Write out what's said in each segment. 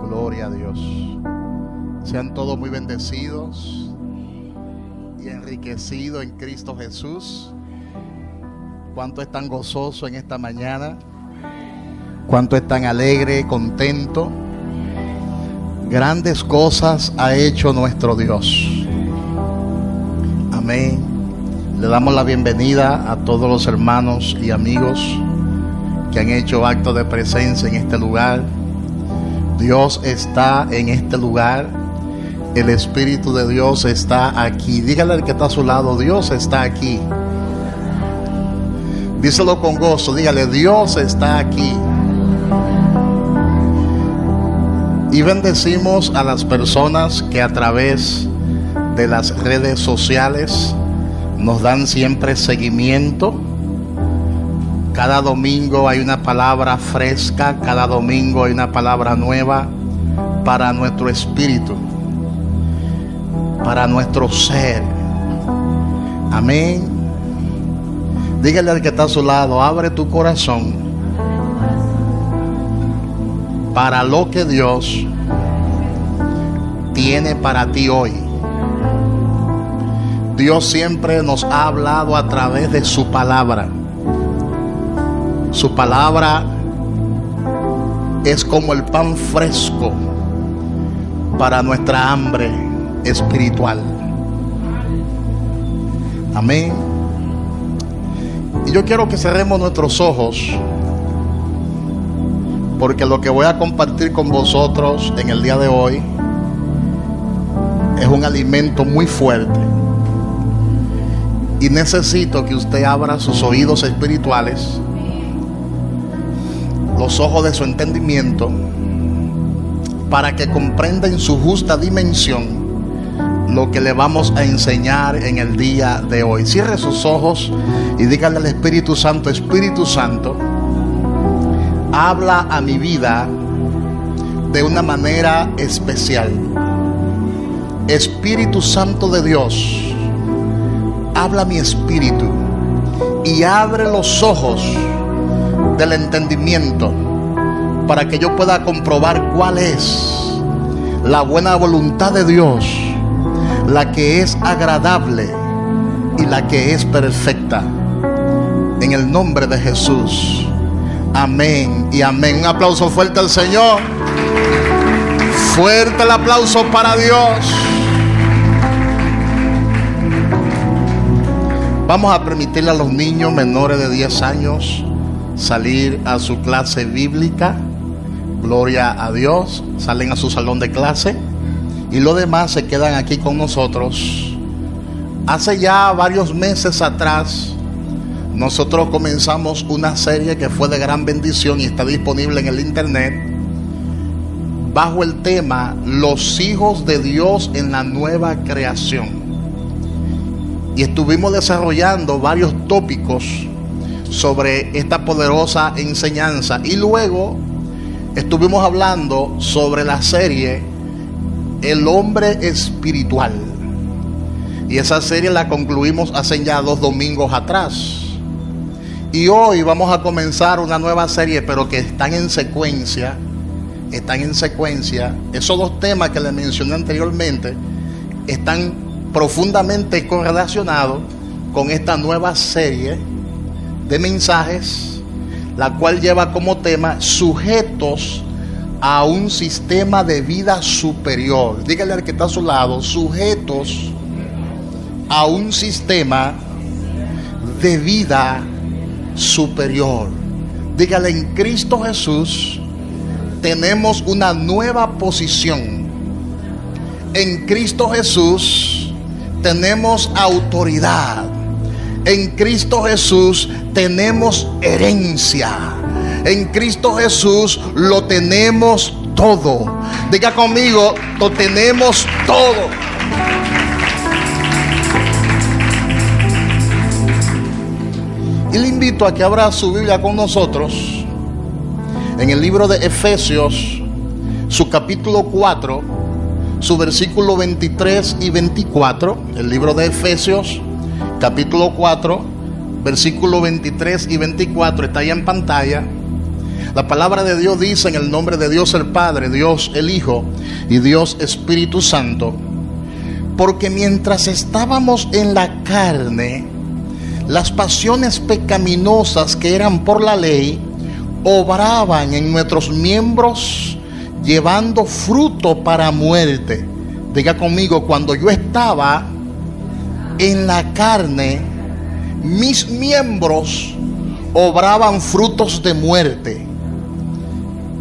Gloria a Dios. Sean todos muy bendecidos y enriquecidos en Cristo Jesús. ¿Cuánto están gozosos en esta mañana? ¿Cuánto están alegres, contentos? Grandes cosas ha hecho nuestro Dios. Amén. Le damos la bienvenida a todos los hermanos y amigos que han hecho acto de presencia en este lugar. Dios está en este lugar. El Espíritu de Dios está aquí. Dígale al que está a su lado: Dios está aquí. Díselo con gozo. Dígale: Dios está aquí. Y bendecimos a las personas que a través de las redes sociales nos dan siempre seguimiento. Cada domingo hay una palabra fresca, cada domingo hay una palabra nueva para nuestro espíritu, para nuestro ser. Amén. Dígale al que está a su lado: abre tu corazón para lo que Dios tiene para ti hoy. Dios siempre nos ha hablado a través de su palabra. Su palabra es como el pan fresco para nuestra hambre espiritual. Amén. Y yo quiero que cerremos nuestros ojos, porque lo que voy a compartir con vosotros en el día de hoy es un alimento muy fuerte. Y necesito que usted abra sus oídos espirituales, los ojos de su entendimiento, para que comprenda en su justa dimensión lo que le vamos a enseñar en el día de hoy. Cierre sus ojos y dígale al Espíritu Santo: Espíritu Santo, habla a mi vida de una manera especial. Espíritu Santo de Dios, habla a mi espíritu y abre los ojos del entendimiento para que yo pueda comprobar cuál es la buena voluntad de Dios, la que es agradable y la que es perfecta. En el nombre de Jesús. Amén y amén. Un aplauso fuerte al Señor. Fuerte el aplauso para Dios. Vamos a permitirle a los niños menores de 10 años salir a su clase bíblica. Gloria a Dios. Salen a su salón de clase y los demás se quedan aquí con nosotros. Hace ya varios meses atrás nosotros comenzamos una serie que fue de gran bendición y está disponible en el internet, bajo el tema Los hijos de Dios en la nueva creación. Y estuvimos desarrollando varios tópicos sobre esta poderosa enseñanza. Y luego estuvimos hablando sobre la serie El hombre espiritual. Y esa serie la concluimos hace ya 2 domingos atrás. Y hoy vamos a comenzar una nueva serie, pero que están en secuencia. Esos 2 temas que les mencioné anteriormente están profundamente correlacionados con esta nueva serie de mensajes, la cual lleva como tema sujetos a un sistema de vida superior. Dígale al que está a su lado: sujetos a un sistema de vida superior. Dígale: en Cristo Jesús tenemos una nueva posición. En Cristo Jesús tenemos autoridad. En Cristo Jesús tenemos herencia. En Cristo Jesús lo tenemos todo. Diga conmigo, lo tenemos todo. Y le invito a que abra su Biblia con nosotros en el libro de Efesios, su capítulo 4, su versículo 23 y 24. El libro de Efesios, capítulo 4, versículo 23 y 24, está ahí en pantalla. La palabra de Dios dice: en el nombre de Dios el Padre, Dios el Hijo y Dios Espíritu Santo, porque mientras estábamos en la carne, las pasiones pecaminosas que eran por la ley obraban en nuestros miembros, llevando fruto para muerte. Diga conmigo: cuando yo estaba en la carne, mis miembros obraban frutos de muerte.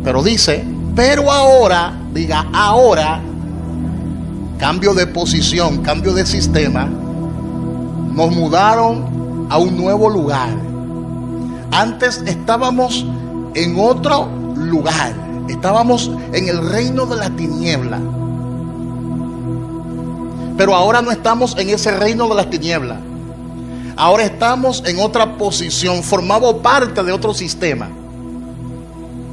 Pero dice, pero ahora, diga ahora, cambio de posición, cambio de sistema, nos mudaron a un nuevo lugar. Antes estábamos en otro lugar, estábamos en el reino de la tiniebla. Pero ahora no estamos en ese reino de las tinieblas. Ahora estamos en otra posición, formamos parte de otro sistema.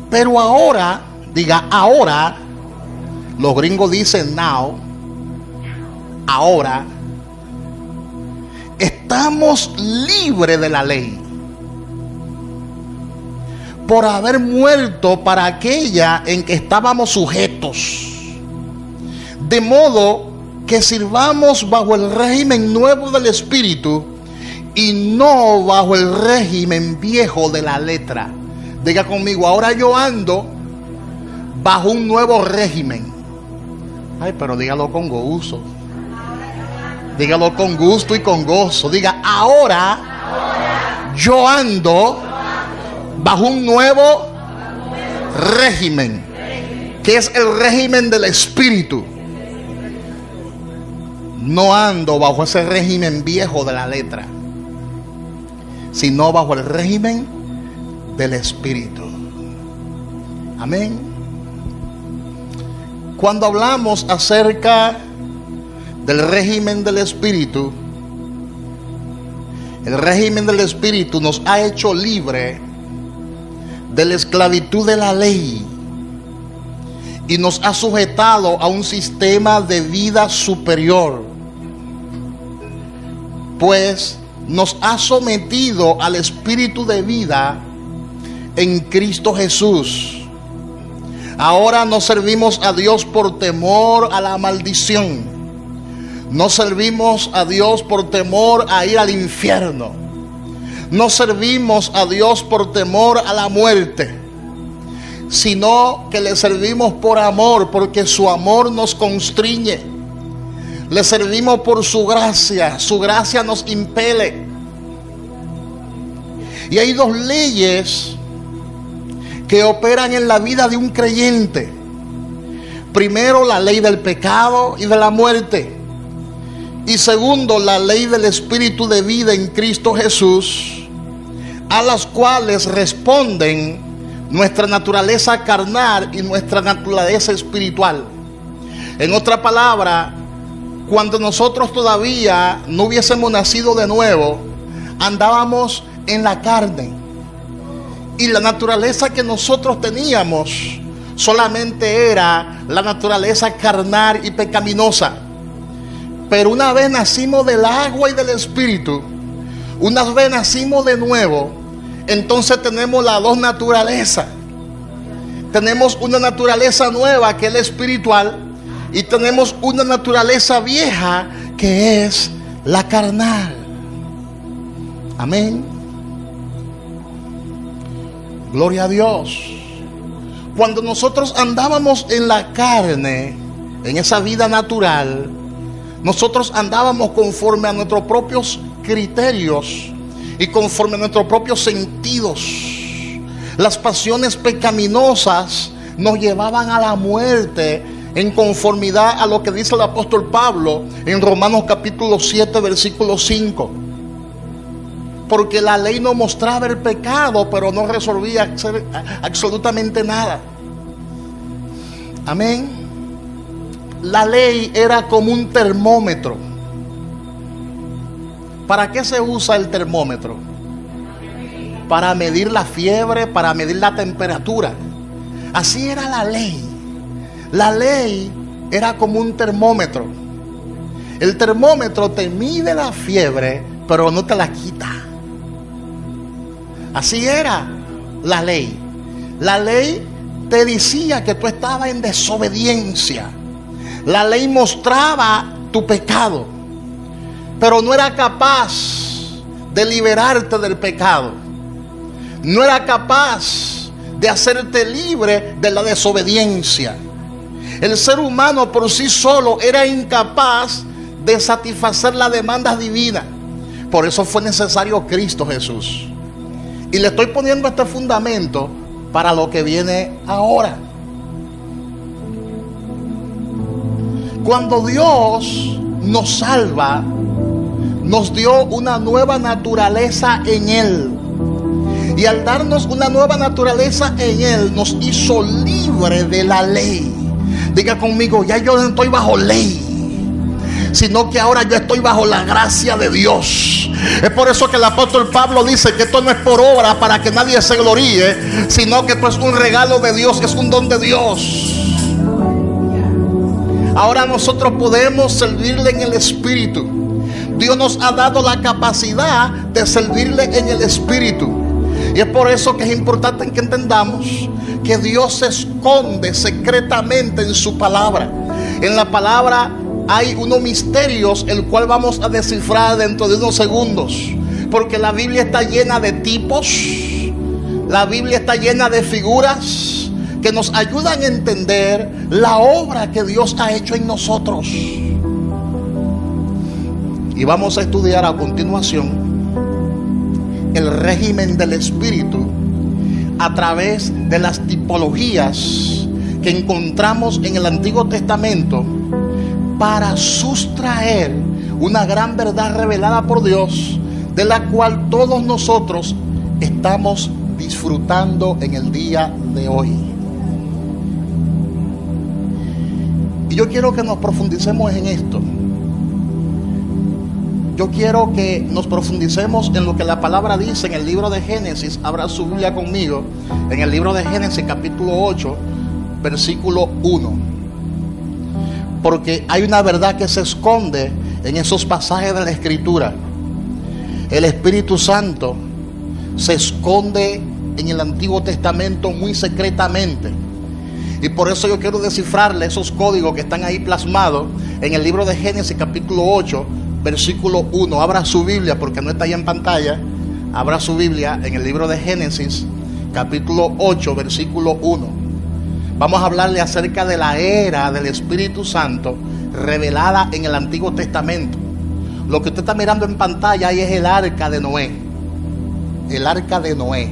Pero ahora, diga ahora, los gringos dicen now, ahora, estamos libres de la ley, por haber muerto para aquella en que estábamos sujetos, de modo que sirvamos bajo el régimen nuevo del Espíritu y no bajo el régimen viejo de la letra. Diga conmigo: ahora yo ando bajo un nuevo régimen. Ay, pero dígalo con gozo. Dígalo con gusto y con gozo. Diga: ahora yo ando bajo un nuevo régimen, que es el régimen del Espíritu. No ando bajo ese régimen viejo de la letra, sino bajo el régimen del Espíritu. Amén. Cuando hablamos acerca del régimen del Espíritu, el régimen del Espíritu nos ha hecho libre de la esclavitud de la ley y nos ha sujetado a un sistema de vida superior, pues nos ha sometido al espíritu de vida en Cristo Jesús. Ahora no servimos a Dios por temor a la maldición. No servimos a Dios por temor a ir al infierno. No servimos a Dios por temor a la muerte, sino que le servimos por amor, porque su amor nos constriñe. Le servimos por su gracia nos impele. Y hay dos leyes que operan en la vida de un creyente. Primero, la ley del pecado y de la muerte. Y segundo, la ley del espíritu de vida en Cristo Jesús, a las cuales responden nuestra naturaleza carnal y nuestra naturaleza espiritual. En otra palabra, cuando nosotros todavía no hubiésemos nacido de nuevo, andábamos en la carne, y la naturaleza que nosotros teníamos solamente era la naturaleza carnal y pecaminosa. Pero una vez nacimos del agua y del espíritu, una vez nacimos de nuevo, entonces tenemos las dos naturalezas. Tenemos una naturaleza nueva, que es la espiritual, y tenemos una naturaleza vieja, que es la carnal. Amén. Gloria a Dios. Cuando nosotros andábamos en la carne, en esa vida natural, nosotros andábamos conforme a nuestros propios criterios y conforme a nuestros propios sentidos. Las pasiones pecaminosas nos llevaban a la muerte en conformidad a lo que dice el apóstol Pablo en Romanos capítulo 7, versículo 5. Porque la ley no mostraba el pecado, pero no resolvía absolutamente nada. Amén. La ley era como un termómetro. ¿Para qué se usa el termómetro? Para medir la fiebre, para medir la temperatura. Así era la ley. La ley era como un termómetro. El termómetro te mide la fiebre, pero no te la quita. Así era la ley. La ley te decía que tú estabas en desobediencia. La ley mostraba tu pecado, pero no era capaz de liberarte del pecado. No era capaz de hacerte libre de la desobediencia. El ser humano por sí solo era incapaz de satisfacer las demandas divinas. Por eso fue necesario Cristo Jesús. Y le estoy poniendo este fundamento para lo que viene ahora. Cuando Dios nos salva, nos dio una nueva naturaleza en Él. Y al darnos una nueva naturaleza en Él, nos hizo libre de la ley. Diga conmigo, ya yo no estoy bajo ley, sino que ahora yo estoy bajo la gracia de Dios. Es por eso que el apóstol Pablo dice que esto no es por obra para que nadie se gloríe, sino que esto es un regalo de Dios, es un don de Dios. Ahora nosotros podemos servirle en el Espíritu. Dios nos ha dado la capacidad de servirle en el Espíritu. Y es por eso que es importante que entendamos que Dios se esconde secretamente en su palabra. En la palabra hay unos misterios, el cual vamos a descifrar dentro de unos segundos. Porque la Biblia está llena de tipos, la Biblia está llena de figuras que nos ayudan a entender la obra que Dios ha hecho en nosotros. Y vamos a estudiar a continuación el régimen del Espíritu a través de las tipologías que encontramos en el Antiguo Testamento para sustraer una gran verdad revelada por Dios, de la cual todos nosotros estamos disfrutando en el día de hoy. Y yo quiero que nos profundicemos en esto. Yo quiero que nos profundicemos en lo que la palabra dice en el libro de Génesis. Abra su Biblia conmigo en el libro de Génesis capítulo 8, versículo 1. Porque hay una verdad que se esconde en esos pasajes de la Escritura. El Espíritu Santo se esconde en el Antiguo Testamento muy secretamente. Y por eso yo quiero descifrarle esos códigos que están ahí plasmados en el libro de Génesis capítulo 8, versículo 1. Abra su Biblia porque no está ahí en pantalla. Abra su Biblia en el libro de Génesis capítulo 8, versículo 1. Vamos a hablarle acerca de la era del Espíritu Santo revelada en el Antiguo Testamento. Lo que usted está mirando en pantalla ahí es el arca de Noé. El arca de Noé.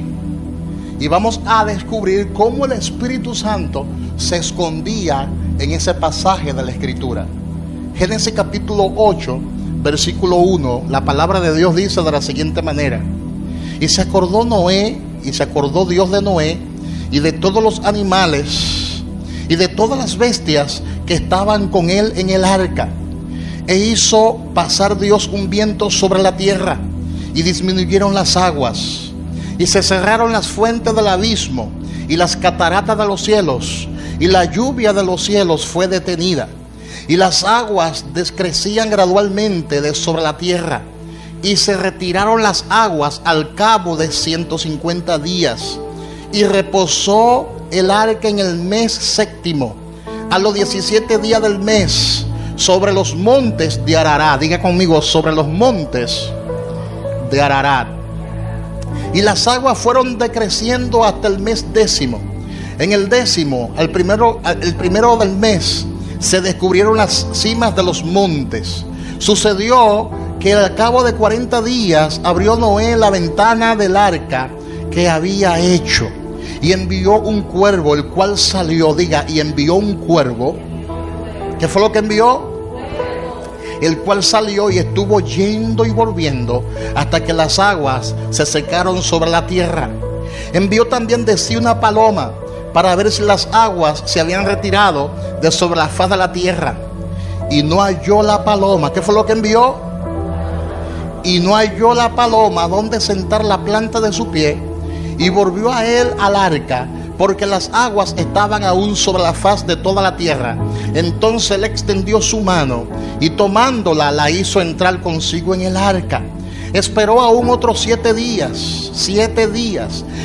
Y vamos a descubrir cómo el Espíritu Santo se escondía en ese pasaje de la Escritura. Génesis capítulo 8, versículo 1. La palabra de Dios dice de la siguiente manera: y se acordó Noé, y se acordó Dios de Noé, y de todos los animales, y de todas las bestias que estaban con él en el arca. E hizo pasar Dios un viento sobre la tierra, y disminuyeron las aguas, y se cerraron las fuentes del abismo, y las cataratas de los cielos, y la lluvia de los cielos fue detenida, y las aguas descrecían gradualmente de sobre la tierra, y se retiraron las aguas al cabo de 150 días, y reposó el arca en el mes séptimo, a los 17 días del mes, sobre los montes de Ararat. Diga conmigo, sobre los montes de Ararat. Y las aguas fueron decreciendo hasta el mes décimo. En el décimo, el primero del mes, se descubrieron las cimas de los montes. Sucedió que al cabo de 40 días abrió Noé la ventana del arca que había hecho, y envió un cuervo, el cual salió, diga, y envió un cuervo, ¿Qué fue lo que envió? El cual salió y estuvo yendo y volviendo hasta que las aguas se secaron sobre la tierra. Envió también de sí una paloma para ver si las aguas se habían retirado de sobre la faz de la tierra. Y no halló la paloma. ¿Qué fue lo que envió? Y no halló la paloma donde sentar la planta de su pie. Y volvió a él al arca, porque las aguas estaban aún sobre la faz de toda la tierra. Entonces él extendió su mano y tomándola la hizo entrar consigo en el arca. Esperó aún otros 7 días,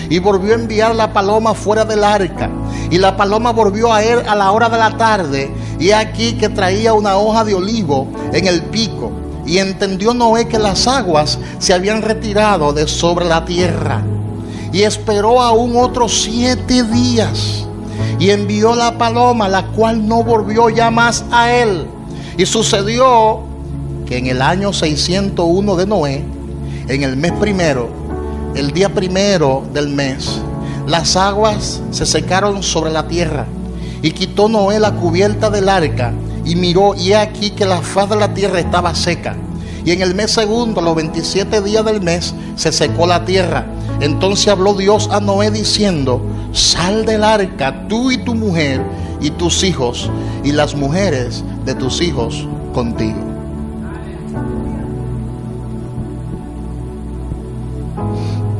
y volvió a enviar la paloma fuera del arca. Y la paloma volvió a él a la hora de la tarde, y aquí que traía una hoja de olivo en el pico. Y entendió Noé que las aguas se habían retirado de sobre la tierra. Y esperó aún otros 7 días, y envió la paloma, la cual no volvió ya más a él. Y sucedió que en el año 601 de Noé, en el mes primero, el día primero del mes, las aguas se secaron sobre la tierra. Y quitó Noé la cubierta del arca, y miró, y he aquí que la faz de la tierra estaba seca. Y en el mes segundo, los 27 días del mes, se secó la tierra. Entonces habló Dios a Noé diciendo: sal del arca, tú y tu mujer y tus hijos, y las mujeres de tus hijos contigo.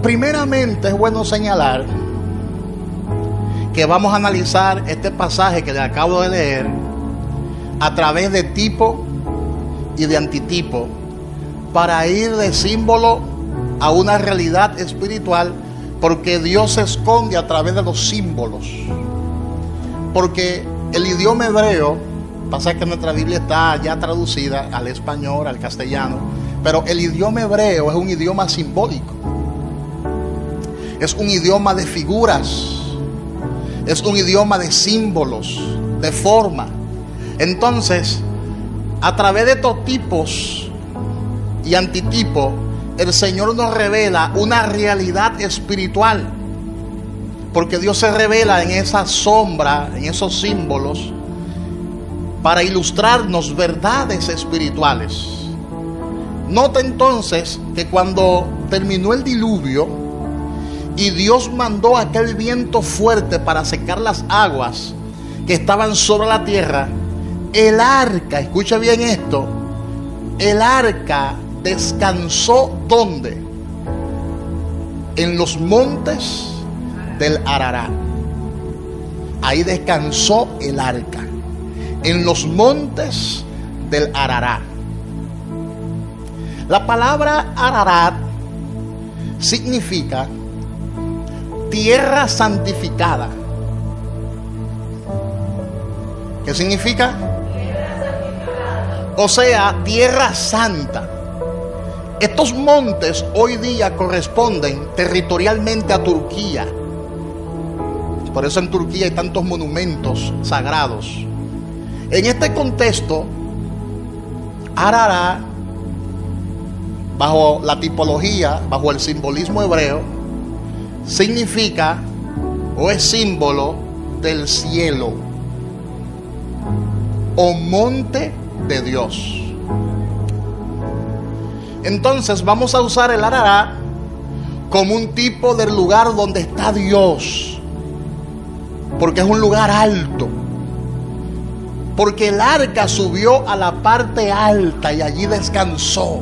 Primeramente es bueno señalar que vamos a analizar este pasaje que le acabo de leer a través de tipo y de antitipo, para ir de símbolo a una realidad espiritual, porque Dios se esconde a través de los símbolos. Porque el idioma hebreo, pasa que nuestra Biblia está ya traducida al español, al castellano, pero el idioma hebreo es un idioma simbólico, es un idioma de figuras, es un idioma de símbolos, de forma. Entonces, a través de estos tipos y antitipos, el Señor nos revela una realidad espiritual, porque Dios se revela en esa sombra, en esos símbolos, para ilustrarnos verdades espirituales. Nota entonces que cuando terminó el diluvio y Dios mandó aquel viento fuerte para secar las aguas que estaban sobre la tierra, el arca, escucha bien esto, el arca descansó ¿dónde? En los montes del Ararat. Ahí descansó el arca, en los montes del Ararat. La palabra Ararat significa tierra santificada. ¿Qué significa? O sea, tierra santa. Estos montes hoy día corresponden territorialmente a Turquía. Por eso en Turquía hay tantos monumentos sagrados. En este contexto, Ararat, bajo la tipología, bajo el simbolismo hebreo, significa o es símbolo del cielo o monte de Dios. Entonces vamos a usar el Ararat como un tipo del lugar donde está Dios, porque es un lugar alto, porque el arca subió a la parte alta y allí descansó.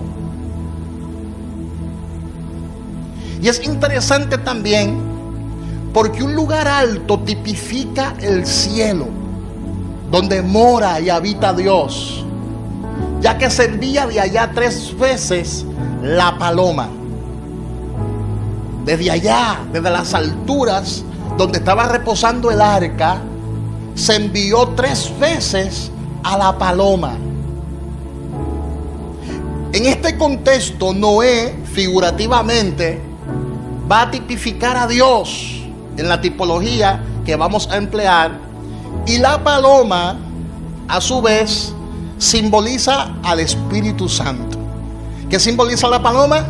Y es interesante también porque un lugar alto tipifica el cielo, donde mora y habita Dios, ya que se envía de allá 3 veces la paloma. Desde allá, desde las alturas donde estaba reposando el arca, se envió 3 veces a la paloma. En este contexto, Noé figurativamente va a tipificar a Dios en la tipología que vamos a emplear, y la paloma a su vez simboliza al Espíritu Santo. ¿Qué simboliza la paloma?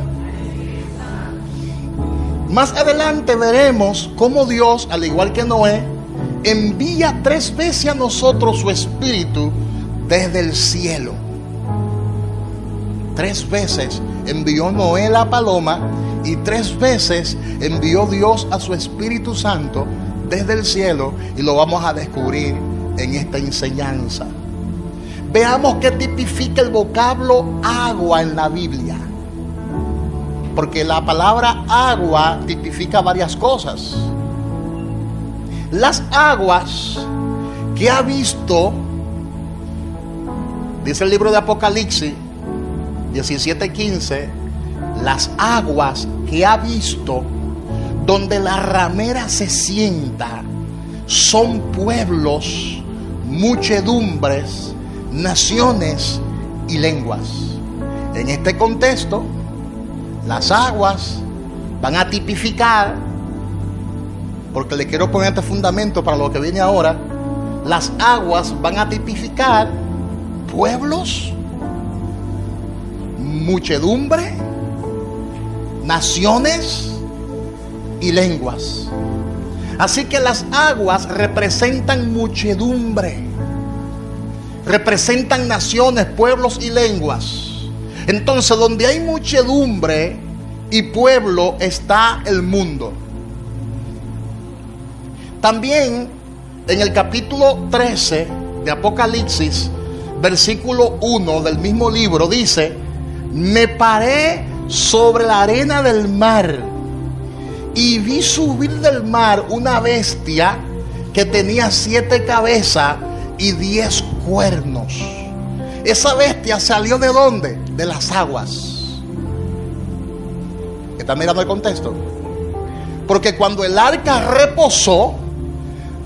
Más adelante veremos cómo Dios, al igual que Noé, envía 3 veces a nosotros su Espíritu, desde el cielo. 3 veces envió Noé la paloma y 3 veces envió Dios a su Espíritu Santo desde el cielo, y lo vamos a descubrir en esta enseñanza. Veamos qué tipifica el vocablo agua en la Biblia, porque la palabra agua tipifica varias cosas. Las aguas que ha visto, dice el libro de Apocalipsis 17:15, las aguas que ha visto donde la ramera se sienta son pueblos, muchedumbres, naciones y lenguas. En este contexto, las aguas van a tipificar, porque le quiero poner este fundamento para lo que viene ahora, las aguas van a tipificar pueblos, muchedumbre, naciones y lenguas. Así que las aguas representan muchedumbre, representan naciones, pueblos y lenguas. Entonces, donde hay muchedumbre y pueblo está el mundo. También en el capítulo 13 de Apocalipsis, versículo 1 del mismo libro, dice: me paré sobre la arena del mar y vi subir del mar una bestia que tenía 7 cabezas y 10 cuernos. Esa bestia salió ¿de dónde? De las aguas. ¿Están mirando el contexto? Porque cuando el arca reposó,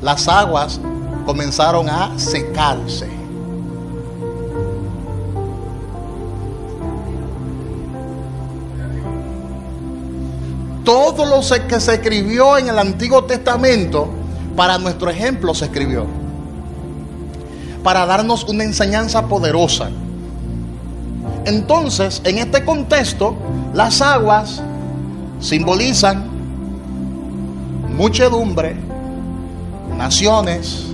las aguas comenzaron a secarse. Todo lo que se escribió en el Antiguo Testamento, para nuestro ejemplo se escribió, para darnos una enseñanza poderosa. Entonces, en este contexto, las aguas simbolizan muchedumbre, naciones,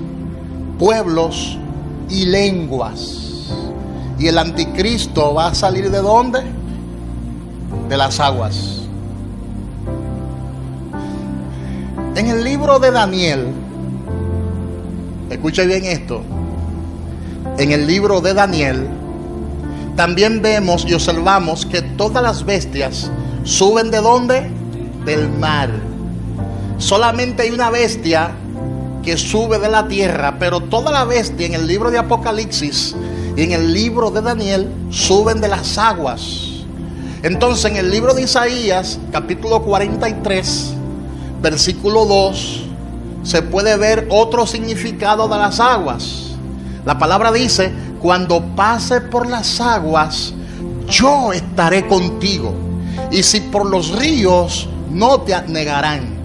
pueblos y lenguas. Y el anticristo va a salir ¿de dónde? De las aguas. En el libro de Daniel, escuche bien esto, en el libro de Daniel también vemos y observamos que todas las bestias suben ¿de dónde? Del mar. Solamente hay una bestia que sube de la tierra, pero toda la bestia en el libro de Apocalipsis y en el libro de Daniel suben de las aguas. Entonces, en el libro de Isaías, capítulo 43, versículo 2, se puede ver otro significado de las aguas. La palabra dice: cuando pase por las aguas, yo estaré contigo, y si por los ríos, no te anegarán.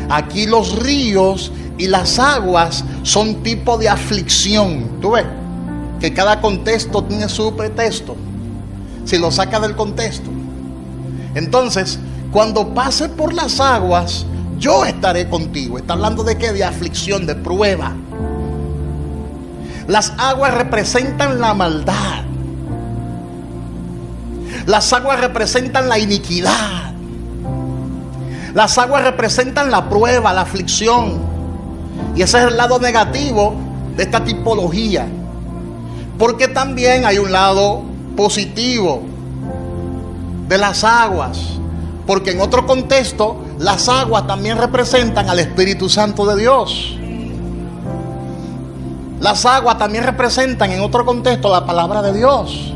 Aquí los ríos y las aguas son tipo de aflicción. Tú ves que cada contexto tiene su pretexto, si lo saca del contexto. Entonces, cuando pase por las aguas, yo estaré contigo. Está hablando de qué? De aflicción, de prueba. Las aguas representan la maldad. Las aguas representan la iniquidad. Las aguas representan la prueba, la aflicción. Y ese es el lado negativo de esta tipología. Porque también hay un lado positivo de las aguas. Porque en otro contexto, las aguas también representan al Espíritu Santo de Dios. Las aguas también representan en otro contexto la palabra de Dios.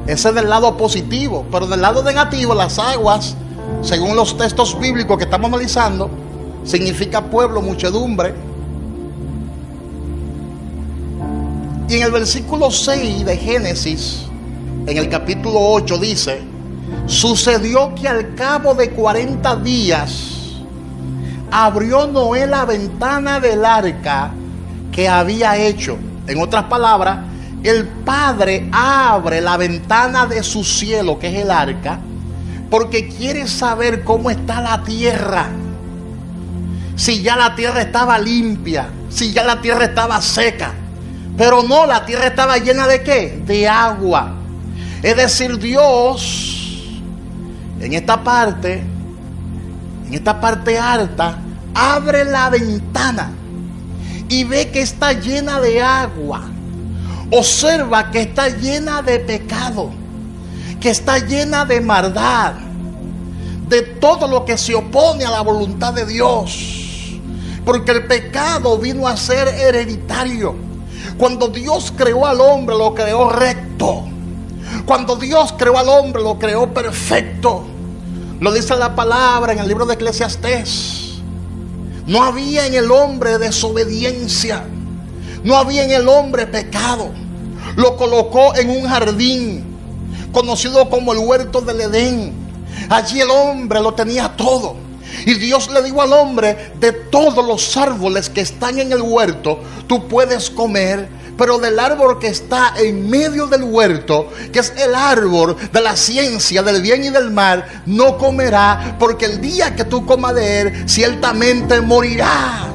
Ese es del lado positivo. Pero del lado negativo, las aguas, según los textos bíblicos que estamos analizando, significa pueblo, muchedumbre. Y en el versículo 6 de Génesis, en el capítulo 8, dice: sucedió que al cabo de 40 días abrió Noé la ventana del arca que había hecho. En otras palabras, el Padre abre la ventana de su cielo, que es el arca, porque quiere saber cómo está la tierra. Si ya la tierra estaba limpia, si ya la tierra estaba seca. Pero no, la tierra estaba llena ¿de qué? De agua. Es decir, Dios en esta parte alta, abre la ventana y ve que está llena de agua. Observa que está llena de pecado, que está llena de maldad, de todo lo que se opone a la voluntad de Dios. Porque el pecado vino a ser hereditario. Cuando Dios creó al hombre, lo creó recto. Cuando Dios creó al hombre, lo creó perfecto. Lo dice la palabra en el libro de Eclesiastés. No había en el hombre desobediencia. No había en el hombre pecado. Lo colocó en un jardín conocido como el huerto del Edén. Allí el hombre lo tenía todo. Y Dios le dijo al hombre: de todos los árboles que están en el huerto, tú puedes comer, pero del árbol que está en medio del huerto, que es el árbol de la ciencia del bien y del mal, no comerá, porque el día que tú comas de él, ciertamente morirá.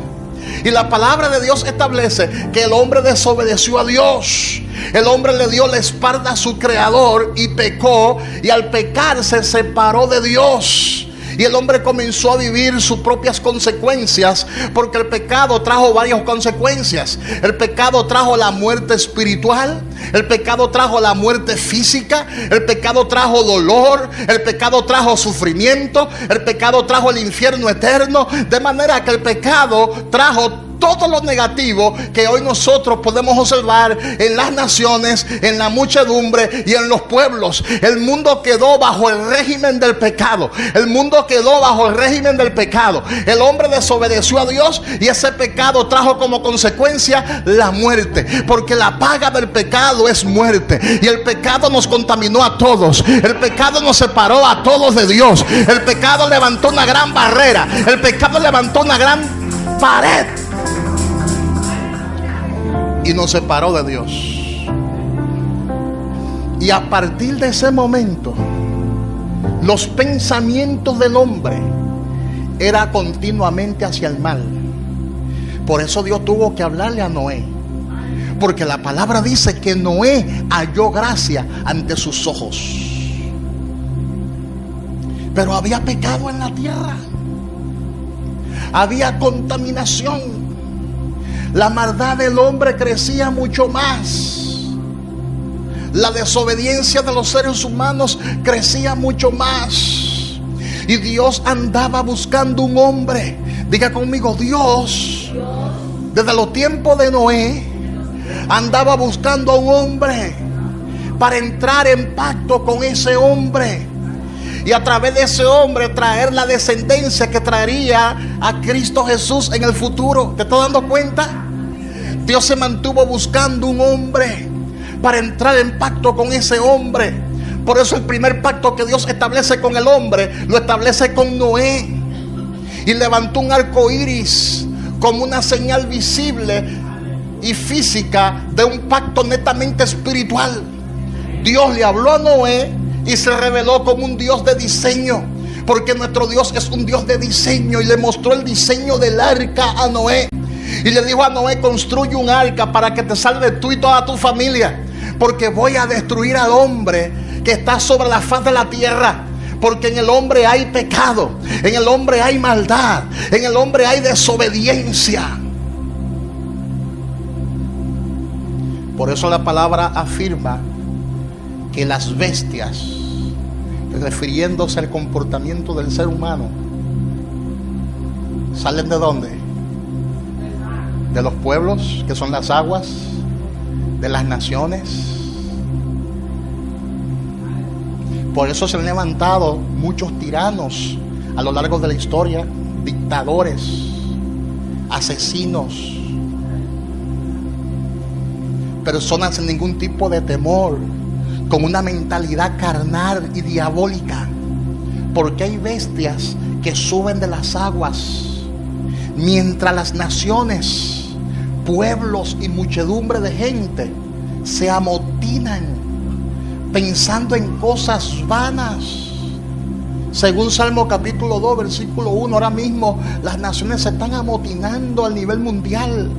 Y la palabra de Dios establece que el hombre desobedeció a Dios. El hombre le dio la espalda a su creador y pecó, y al pecar se separó de Dios. Y el hombre comenzó a vivir sus propias consecuencias, porque el pecado trajo varias consecuencias. El pecado trajo la muerte espiritual, el pecado trajo la muerte física, el pecado trajo dolor, el pecado trajo sufrimiento, el pecado trajo el infierno eterno. De manera que el pecado trajo todo lo negativo que hoy nosotros podemos observar en las naciones, en la muchedumbre y en los pueblos. El mundo quedó bajo el régimen del pecado. El mundo quedó bajo el régimen del pecado. El hombre desobedeció a Dios y ese pecado trajo como consecuencia la muerte, porque la paga del pecado es muerte. Y el pecado nos contaminó a todos. El pecado nos separó a todos de Dios. El pecado levantó una gran barrera. El pecado levantó una gran pared y nos separó de Dios. Y a partir de ese momento, los pensamientos del hombre eran continuamente hacia el mal. Por eso Dios tuvo que hablarle a Noé, porque la palabra dice que Noé halló gracia ante sus ojos. Pero había pecado en la tierra, había contaminación. La maldad del hombre crecía mucho más. La desobediencia de los seres humanos crecía mucho más. Y Dios andaba buscando un hombre. Diga conmigo, Dios, desde los tiempos de Noé, andaba buscando a un hombre para entrar en pacto con ese hombre. Y a través de ese hombre traer la descendencia que traería a Cristo Jesús en el futuro. ¿Te estás dando cuenta? Dios se mantuvo buscando un hombre para entrar en pacto con ese hombre. Por eso el primer pacto que Dios establece con el hombre, lo establece con Noé. Y levantó un arco iris como una señal visible y física de un pacto netamente espiritual. Dios le habló a Noé y se reveló como un Dios de diseño, porque nuestro Dios es un Dios de diseño. Y le mostró el diseño del arca a Noé. Y le dijo a Noé: construye un arca para que te salve tú y toda tu familia, porque voy a destruir al hombre que está sobre la faz de la tierra. Porque en el hombre hay pecado, en el hombre hay maldad, en el hombre hay desobediencia. Por eso la palabra afirma que las bestias, refiriéndose al comportamiento del ser humano, ¿salen de dónde? De los pueblos, que son las aguas, de las naciones. Por eso se han levantado muchos tiranos a lo largo de la historia, dictadores, asesinos, personas sin ningún tipo de temor, con una mentalidad carnal y diabólica. Porque hay bestias que suben de las aguas, mientras las naciones, pueblos y muchedumbre de gente se amotinan pensando en cosas vanas. Según Salmo capítulo 2 versículo 1, ahora mismo las naciones se están amotinando a nivel mundial.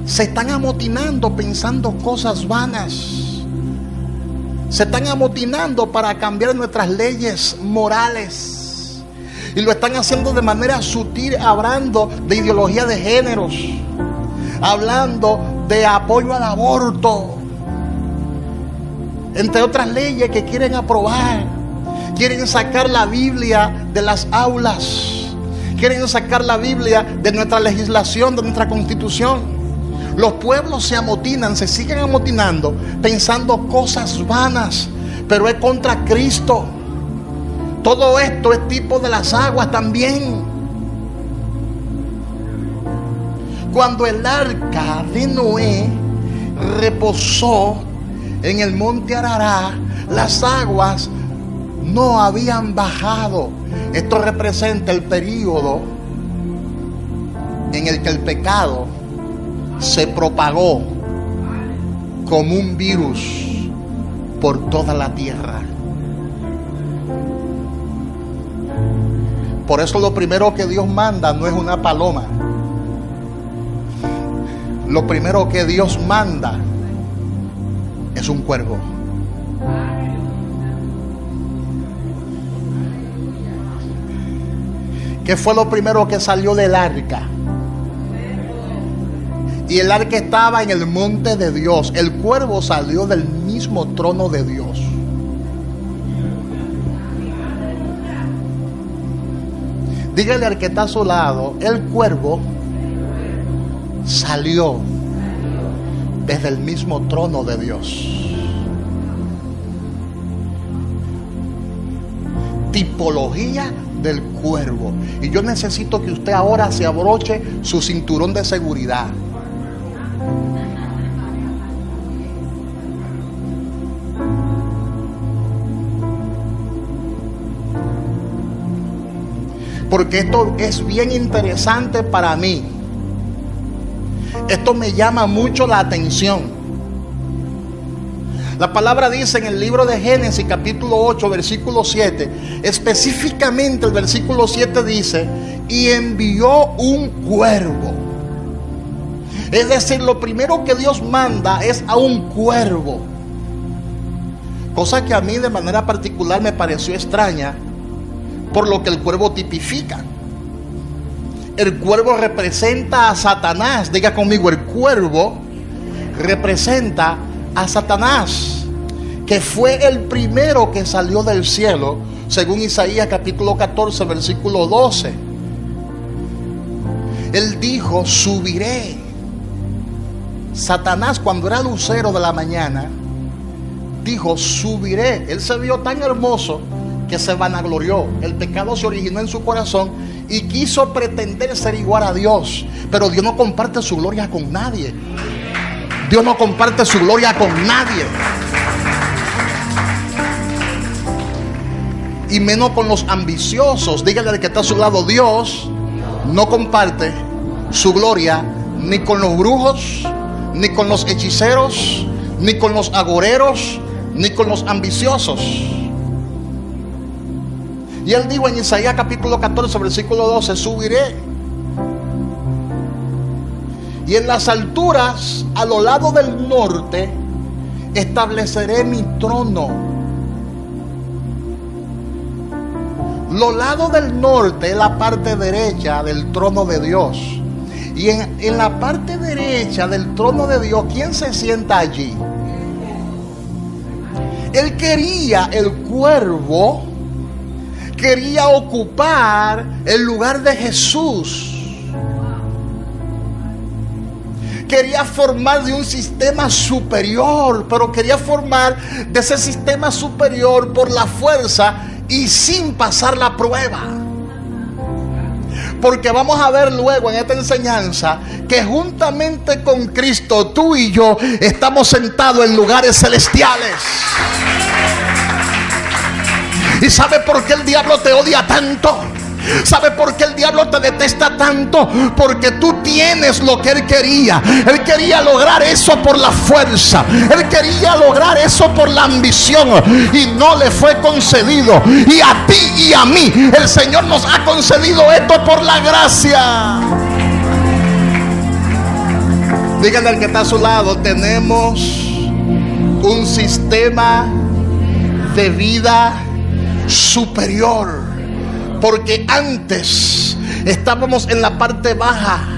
se están amotinando pensando cosas vanas. Se están amotinando para cambiar nuestras leyes morales. Y lo están haciendo de manera sutil, hablando de ideología de géneros, hablando de apoyo al aborto, entre otras leyes que quieren aprobar. Quieren sacar la Biblia de las aulas. Quieren sacar la Biblia de nuestra legislación, de nuestra constitución. Los pueblos se amotinan, se siguen amotinando, pensando cosas vanas, pero es contra Cristo. Todo esto es tipo de las aguas también. Cuando el arca de Noé reposó en el monte Arará, las aguas no habían bajado. Esto representa el período en el que el pecado se propagó como un virus por toda la tierra. Por eso lo primero que Dios manda no es una paloma. Lo primero que Dios manda es un cuervo. ¿Qué fue lo primero que salió del arca? Y el arca estaba en el monte de Dios. El cuervo salió del mismo trono de Dios. Dígale al que está a su lado: el cuervo salió desde el mismo trono de Dios. Tipología del cuervo. Y yo necesito que usted ahora se abroche su cinturón de seguridad. Porque esto es bien interesante para mí. Esto me llama mucho la atención. La palabra dice en el libro de Génesis capítulo 8 versículo 7, específicamente el versículo 7 dice: y envió un cuervo. Es decir, lo primero que Dios manda es a un cuervo. Cosa que a mí de manera particular me pareció extraña, por lo que el cuervo tipifica. El cuervo representa a Satanás. Diga conmigo: el cuervo representa a Satanás, que fue el primero que salió del cielo, según Isaías capítulo 14 versículo 12. Él dijo: subiré. Satanás, cuando era lucero de la mañana, dijo: subiré. Él se vio tan hermoso que se vanaglorió. El pecado se originó en su corazón y quiso pretender ser igual a Dios. Pero Dios no comparte su gloria con nadie. Dios no comparte su gloria con nadie. Y menos con los ambiciosos. Dígale al que está a su lado: Dios no comparte su gloria ni con los brujos, ni con los hechiceros, ni con los agoreros, ni con los ambiciosos. Y él dijo en Isaías capítulo 14 versículo 12: subiré, y en las alturas a lo lado del norte estableceré mi trono. Los lados del norte es la parte derecha del trono de Dios. Y en la parte derecha del trono de Dios, ¿quién se sienta allí? Él quería, el cuervo quería ocupar el lugar de Jesús. Quería formar de un sistema superior, pero quería formar de ese sistema superior por la fuerza y sin pasar la prueba. Porque vamos a ver luego en esta enseñanza que juntamente con Cristo, tú y yo estamos sentados en lugares celestiales. ¿Y sabe por qué el diablo te odia tanto? ¿Sabe por qué el diablo te detesta tanto? Porque tú tienes lo que él quería. Él quería lograr eso por la fuerza. Él quería lograr eso por la ambición. Y no le fue concedido. Y a ti y a mí, el Señor nos ha concedido esto por la gracia. Díganle al que está a su lado: tenemos un sistema de vida superior, porque antes estábamos en la parte baja,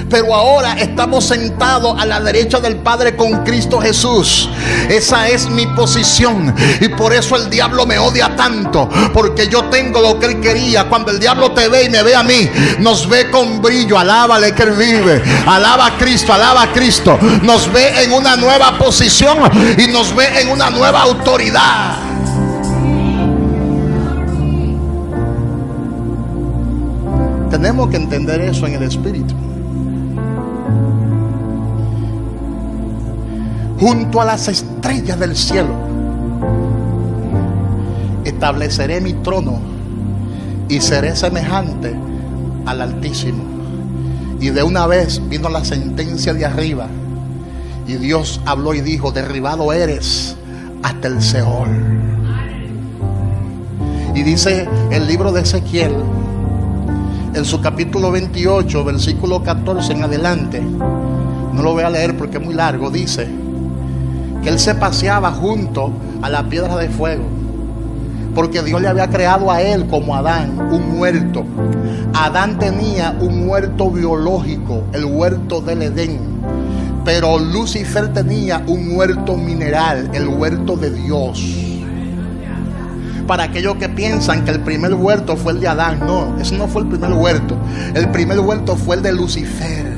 pero ahora estamos sentados a la derecha del Padre con Cristo Jesús. Esa es mi posición, y por eso el diablo me odia tanto, porque yo tengo lo que él quería. Cuando el diablo te ve y me ve a mí, nos ve con brillo. Alábale que él vive. Alaba a Cristo, alaba a Cristo. Nos ve en una nueva posición y nos ve en una nueva autoridad. Tenemos que entender eso en el espíritu. Junto a las estrellas del cielo estableceré mi trono y seré semejante al Altísimo. Y de una vez vino la sentencia de arriba, y Dios habló y dijo: derribado eres hasta el Seol. Y dice el libro de Ezequiel, en su capítulo 28, versículo 14 en adelante, no lo voy a leer porque es muy largo, dice que él se paseaba junto a la piedra de fuego, porque Dios le había creado a él como Adán un huerto. Adán tenía un huerto biológico, el huerto del Edén, pero Lucifer tenía un huerto mineral, el huerto de Dios. Para aquellos que piensan que el primer huerto fue el de Adán, no, ese no fue el primer huerto. El primer huerto fue el de Lucifer.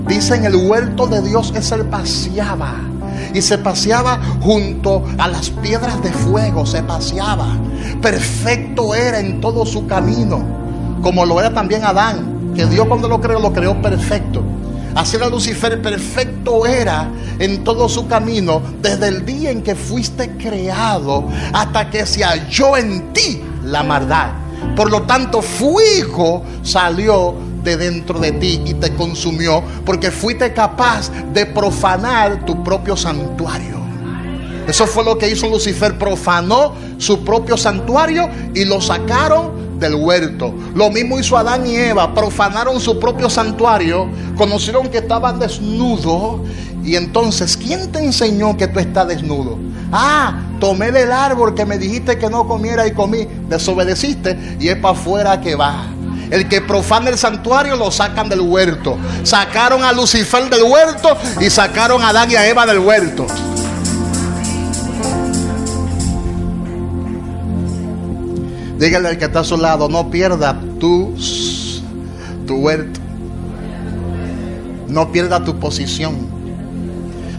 Dicen el huerto de Dios es el paseaba. Y se paseaba junto a las piedras de fuego, se paseaba. Perfecto era en todo su camino, como lo era también Adán, que Dios cuando lo creó perfecto. Así era Lucifer, perfecto era en todo su camino, desde el día en que fuiste creado hasta que se halló en ti la maldad. Por lo tanto, fuego salió de dentro de ti y te consumió, porque fuiste capaz de profanar tu propio santuario. Eso fue lo que hizo Lucifer, profanó su propio santuario y lo sacaron del huerto. Lo mismo hizo Adán y Eva, profanaron su propio santuario, conocieron que estaban desnudos, y entonces, ¿quién te enseñó que tú estás desnudo? Tomé del árbol que me dijiste que no comiera y comí. Desobedeciste y es para afuera que va. El que profana el santuario lo sacan del huerto. Sacaron a Lucifer del huerto y sacaron a Adán y a Eva del huerto. Dígale al que está a su lado: no pierda tu huerto. No pierda tu posición.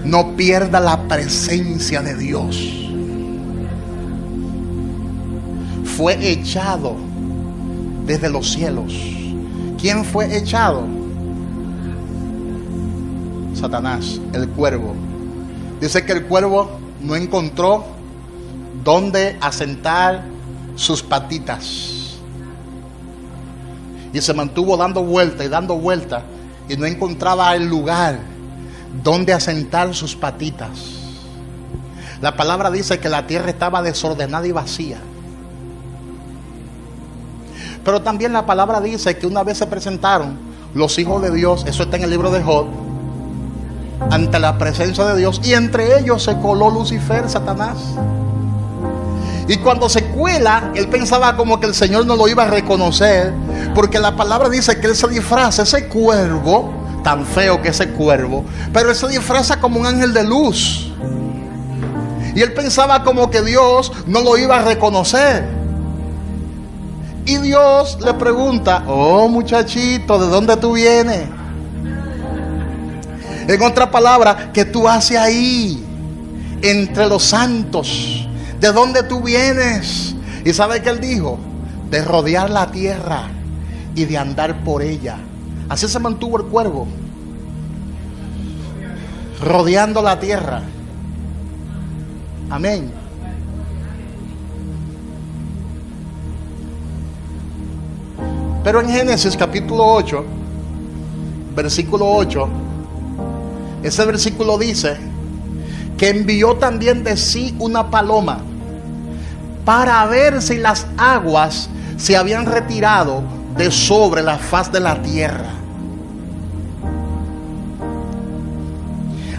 No pierda la presencia de Dios. Fue echado desde los cielos. ¿Quién fue echado? Satanás, el cuervo. Dice que el cuervo no encontró dónde asentar sus patitas, y se mantuvo dando vuelta y dando vuelta, y no encontraba el lugar donde asentar sus patitas. La palabra dice que la tierra estaba desordenada y vacía. Pero también la palabra dice que una vez se presentaron los hijos de Dios, eso está en el libro de Job, ante la presencia de Dios, y entre ellos se coló Lucifer, Satanás. Y cuando se cuela, él pensaba como que el Señor no lo iba a reconocer, porque la palabra dice que él se disfraza, ese cuervo, tan feo que ese cuervo, pero él se disfraza como un ángel de luz. Y él pensaba como que Dios no lo iba a reconocer. Y Dios le pregunta: oh muchachito, ¿de dónde tú vienes? En otra palabra, ¿qué tú haces ahí entre los santos? ¿De dónde tú vienes? ¿Y sabe qué él dijo? De rodear la tierra y de andar por ella. Así se mantuvo el cuervo, rodeando la tierra. Amén. Pero en Génesis capítulo 8, versículo 8, ese versículo dice que envió también de sí una paloma para ver si las aguas se habían retirado de sobre la faz de la tierra.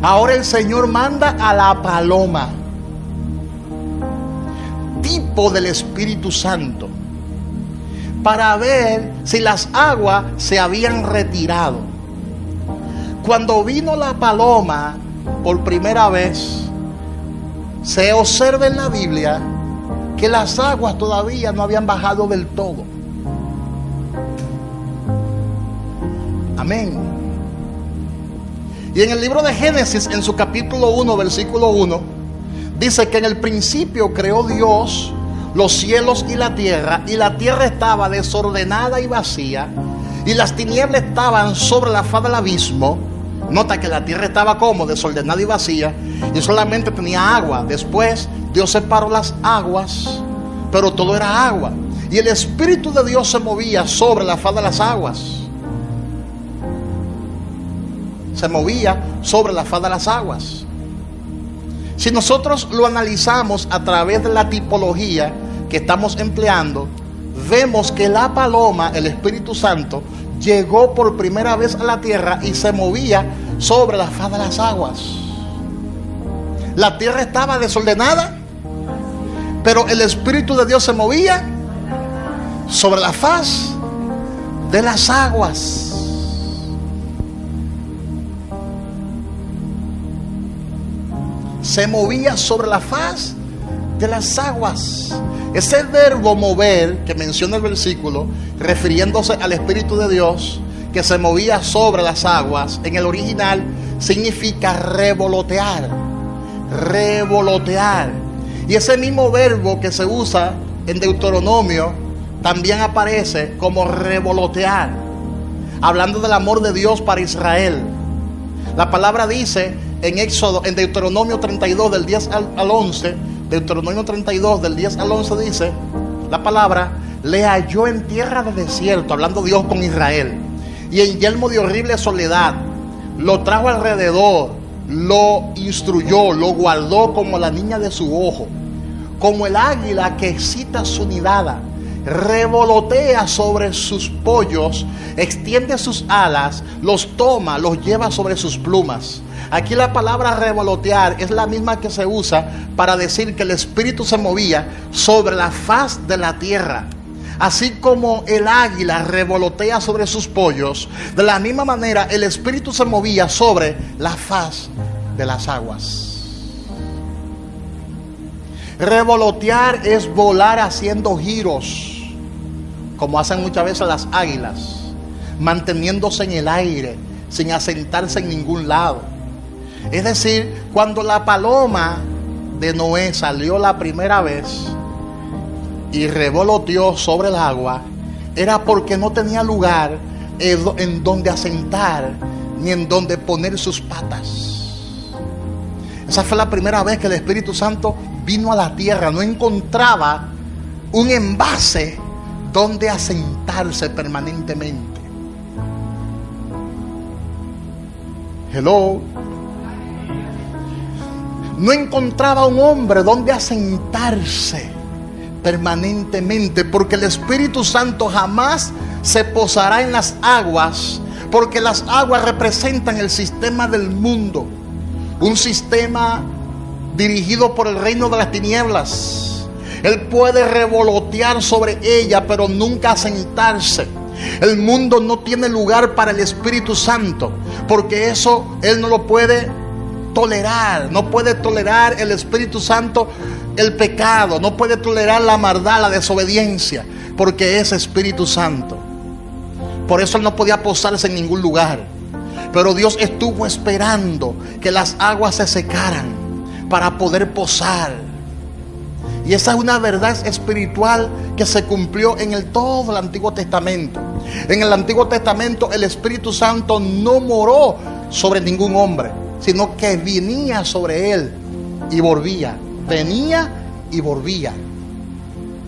Ahora el Señor manda a la paloma, tipo del Espíritu Santo, para ver si las aguas se habían retirado. Cuando vino la paloma por primera vez, se observa en la Biblia que las aguas todavía no habían bajado del todo. Amén. Y en el libro de Génesis, en su capítulo 1, versículo 1, dice que en el principio creó Dios los cielos y la tierra estaba desordenada y vacía, y las tinieblas estaban sobre la faz del abismo. Nota que la tierra estaba como desordenada y vacía, y solamente tenía agua. Después Dios separó las aguas, pero todo era agua, y el Espíritu de Dios se movía sobre la faz de las aguas. Se movía sobre la faz de las aguas. Si nosotros lo analizamos a través de la tipología que estamos empleando, vemos que la paloma, el Espíritu Santo, llegó por primera vez a la tierra y se movía sobre la faz de las aguas. La tierra estaba desordenada, pero el Espíritu de Dios se movía sobre la faz de las aguas. Se movía sobre la faz de las aguas. Ese verbo mover que menciona el versículo, refiriéndose al Espíritu de Dios que se movía sobre las aguas, en el original significa revolotear. Revolotear. Y ese mismo verbo que se usa en Deuteronomio también aparece como revolotear, hablando del amor de Dios para Israel. La palabra dice en Deuteronomio 32 del 10 al 11, Deuteronomio 32 del 10 al 11 dice la palabra: le halló en tierra de desierto, hablando Dios con Israel, y en yelmo de horrible soledad, lo trajo alrededor, lo instruyó, lo guardó como la niña de su ojo, como el águila que excita su nidada, revolotea sobre sus pollos, extiende sus alas, los toma, los lleva sobre sus plumas. Aquí la palabra revolotear es la misma que se usa para decir que el Espíritu se movía sobre la faz de la tierra. Así como el águila revolotea sobre sus pollos, de la misma manera el Espíritu se movía sobre la faz de las aguas. Revolotear es volar haciendo giros, como hacen muchas veces las águilas, manteniéndose en el aire, sin asentarse en ningún lado. Es decir, cuando la paloma de Noé salió la primera vez y revoloteó sobre el agua, era porque no tenía lugar en donde asentar ni en donde poner sus patas. Esa fue la primera vez que el Espíritu Santo vino a la tierra. No encontraba un envase donde asentarse permanentemente. Hello. No encontraba un hombre donde asentarse permanentemente, porque el Espíritu Santo jamás se posará en las aguas, porque las aguas representan el sistema del mundo, un sistema dirigido por el reino de las tinieblas. Él puede revolotear sobre ella, pero nunca asentarse. El mundo no tiene lugar para el Espíritu Santo, porque eso Él no lo puede tolerar. No puede tolerar el Espíritu Santo el pecado, no puede tolerar la maldad, la desobediencia, porque es Espíritu Santo. Por eso Él no podía posarse en ningún lugar. Pero Dios estuvo esperando que las aguas se secaran para poder posar. Y esa es una verdad espiritual que se cumplió en todo el Antiguo Testamento. En el Antiguo Testamento el Espíritu Santo no moró sobre ningún hombre, sino que venía sobre él y volvía. Venía y volvía.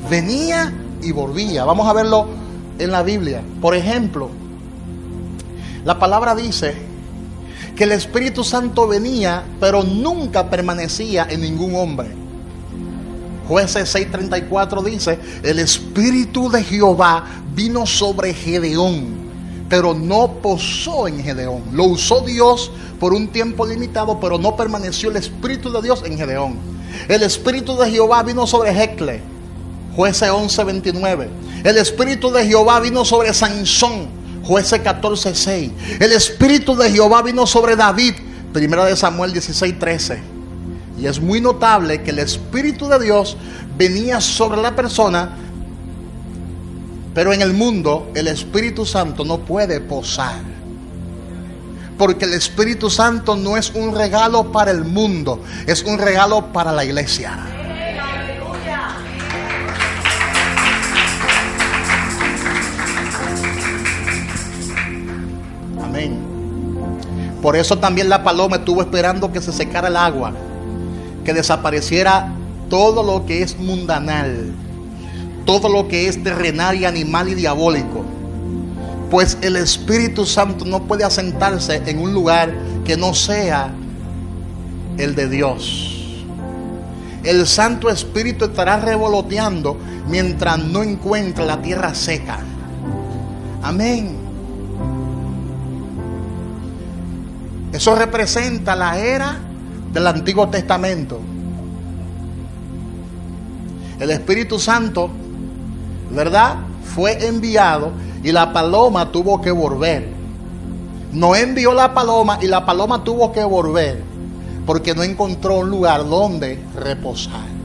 Venía y volvía. Vamos a verlo en la Biblia. Por ejemplo, la palabra dice que el Espíritu Santo venía, pero nunca permanecía en ningún hombre. Jueces 6:34 dice: el Espíritu de Jehová vino sobre Gedeón, pero no posó en Gedeón. Lo usó Dios por un tiempo limitado, pero no permaneció el Espíritu de Dios en Gedeón. El Espíritu de Jehová vino sobre Jecle, Jueces 11:29. El Espíritu de Jehová vino sobre Sansón, Jueces 14:6. El Espíritu de Jehová vino sobre David, Primera de Samuel 16:13. Y es muy notable que el Espíritu de Dios venía sobre la persona, pero en el mundo el Espíritu Santo no puede posar, porque el Espíritu Santo no es un regalo para el mundo, es un regalo para la iglesia. Amén. Por eso también la paloma estuvo esperando que se secara el agua, que desapareciera todo lo que es mundanal, todo lo que es terrenal y animal y diabólico. Pues el Espíritu Santo no puede asentarse en un lugar que no sea el de Dios. El Santo Espíritu estará revoloteando mientras no encuentre la tierra seca. Amén. Eso representa la era del Antiguo Testamento. El Espíritu Santo, ¿verdad?, fue enviado y la paloma tuvo que volver. No envió la paloma y la paloma tuvo que volver porque no encontró un lugar donde reposar.